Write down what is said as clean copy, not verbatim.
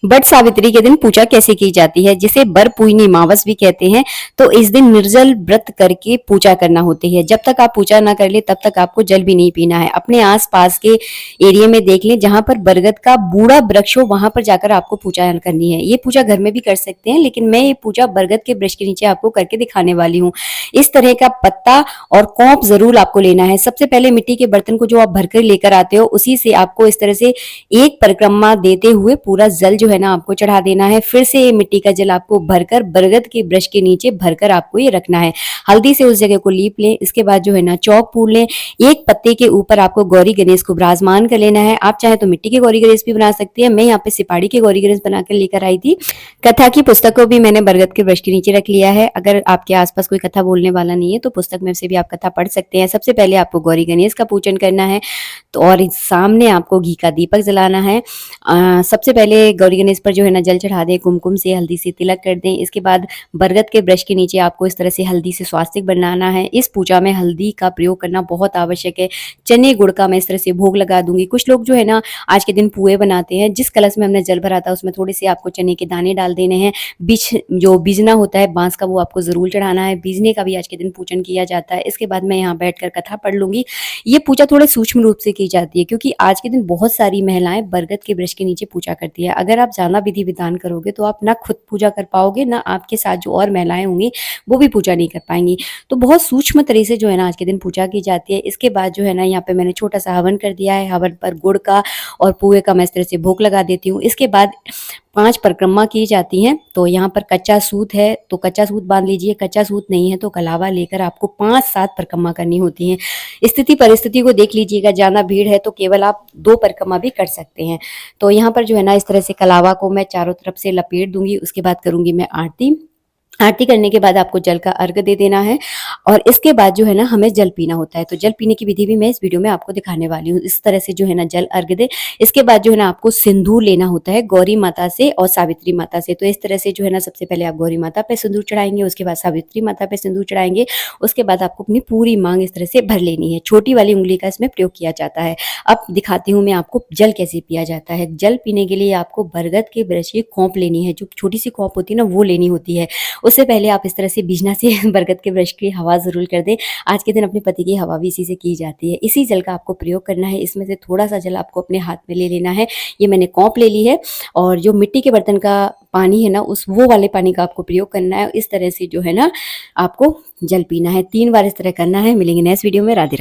But Savitri के दिन पूजा कैसे की जाती है, जिसे बर पूजनी मावस भी कहते हैं। तो इस दिन निर्जल व्रत करके पूजा करना होती है। जब तक आप पूजा ना कर ले तब तक आपको जल भी नहीं पीना है। अपने आसपास के एरिया में देख लें, जहां पर बरगद का बूढ़ा वृक्ष हो वहां पर जाकर आपको पूजा करनी है। ये पूजा घर में भी कर सकते हैं, लेकिन मैं ये पूजा बरगद के वृक्ष के नीचे आपको करके दिखाने वाली हूँ। इस तरह का पत्ता और कौंप जरूर आपको लेना है। सबसे पहले मिट्टी के बर्तन को जो आप भरकर लेकर आते हो, उसी से आपको इस तरह से एक परिक्रमा देते हुए पूरा जल जो है ना आपको चढ़ा देना है। फिर से ये मिट्टी का जल आपको भरकर बरगद के वृक्ष के नीचे भरकर आपको ये रखना है। हल्दी से उस जगह को लीप लें। इसके बाद जो है ना चौक पूर लें। एक पत्ते के ऊपर आपको गौरी गणेश को विराजमान कर लेना है। आप चाहे तो मिट्टी के गौरी गणेश भी बना सकती है। मैं यहाँ पे सिपाड़ी के गौरी गणेश बनाकर लेकर आई थी। कथा की पुस्तक को भी मैंने बरगद के वृक्ष के नीचे रख लिया है। अगर आपके आसपास कोई कथा बोलने वाला नहीं है तो पुस्तक में से भी आप कथा पढ़ सकते हैं। सबसे पहले आपको गौरी गणेश का पूजन करना है, तो और सामने आपको घी का दीपक जलाना है। सबसे पहले गौरी गणेश पर जो है ना जल चढ़ा दें, कुमकुम से हल्दी से तिलक कर दें। इसके बाद बरगद के वृक्ष के नीचे आपको इस तरह से हल्दी से स्वास्तिक बनाना है। इस पूजा में हल्दी का प्रयोग करना बहुत आवश्यक है। चने गुड़ का मैं इस तरह से भोग लगा दूंगी। कुछ लोग जो है ना आज के दिन पुए बनाते हैं। जिस कलश में हमने जल भरा था उसमें थोड़े से आपको चने के दाने डाल देने हैं। जो बीजना होता है बांस का, वो आपको जरूर चढ़ाना है। बीजने का भी आज के दिन पूजन किया जाता है। इसके बाद मैं यहाँ बैठकर कथा पढ़ लूंगी। ये पूजा थोड़े सूक्ष्म रूप से की जाती है, क्योंकि आज के दिन बहुत सारी महिलाएं बरगद के वृक्ष के नीचे पूजा करती है। अगर आप ज्यादा विधि विधान करोगे तो आप ना खुद पूजा कर पाओगे, ना आपके साथ जो और महिलाएं होंगी वो भी पूजा नहीं कर पाएंगी। तो बहुत सूक्ष्म तरह से जो है ना आज के दिन पूजा की जाती है। इसके बाद जो है ना यहाँ पे मैंने छोटा सा हवन कर दिया है। हवन पर गुड़ का और पुए का मैं इस तरह से भोग लगा देती हूँ। इसके बाद 5 परिक्रमा की जाती हैं। तो यहाँ पर कच्चा सूत है तो कच्चा सूत बांध लीजिए, कच्चा सूत नहीं है तो कलावा लेकर आपको 5-7 परिक्रमा करनी होती हैं। स्थिति परिस्थिति को देख लीजिएगा, ज्यादा भीड़ है तो केवल आप 2 परिक्रमा भी कर सकते हैं। तो यहाँ पर जो है ना इस तरह से कलावा को मैं चारों तरफ से लपेट दूंगी। उसके बाद करूंगी मैं आरती। आरती करने के बाद आपको जल का अर्घ दे देना है, और इसके बाद जो है ना हमें जल पीना होता है। तो जल पीने की विधि भी मैं इस वीडियो में आपको दिखाने वाली हूँ। इस तरह से जो है ना जल अर्घ दे। इसके बाद जो है ना आपको सिंदूर लेना होता है गौरी माता से और सावित्री माता से। तो इस तरह से जो है ना सबसे पहले आप गौरी माता पे सिंदूर चढ़ाएंगे, उसके बाद सावित्री माता पे सिंदूर चढ़ाएंगे। उसके बाद आपको अपनी पूरी मांग इस तरह से भर लेनी है। छोटी वाली उंगली का इसमें प्रयोग किया जाता है। अब दिखाती हूँ मैं आपको जल कैसे पिया जाता है। जल पीने के लिए आपको बरगद के वृक्ष की खोप लेनी है। जो छोटी सी खोप होती है ना वो लेनी होती है। उससे पहले आप इस तरह से बीजना से बरगद के वृक्ष की हवा जरूर कर दें। आज के दिन अपने पति की हवा भी इसी से की जाती है। इसी जल का आपको प्रयोग करना है। इसमें से थोड़ा सा जल आपको अपने हाथ में ले लेना है। ये मैंने कौप ले ली है, और जो मिट्टी के बर्तन का पानी है ना उस वो वाले पानी का आपको प्रयोग करना है। इस तरह से जो है ना आपको जल पीना है। 3 बार इस तरह करना है। मिलेंगे नेक्स्ट वीडियो में। राधे राधे।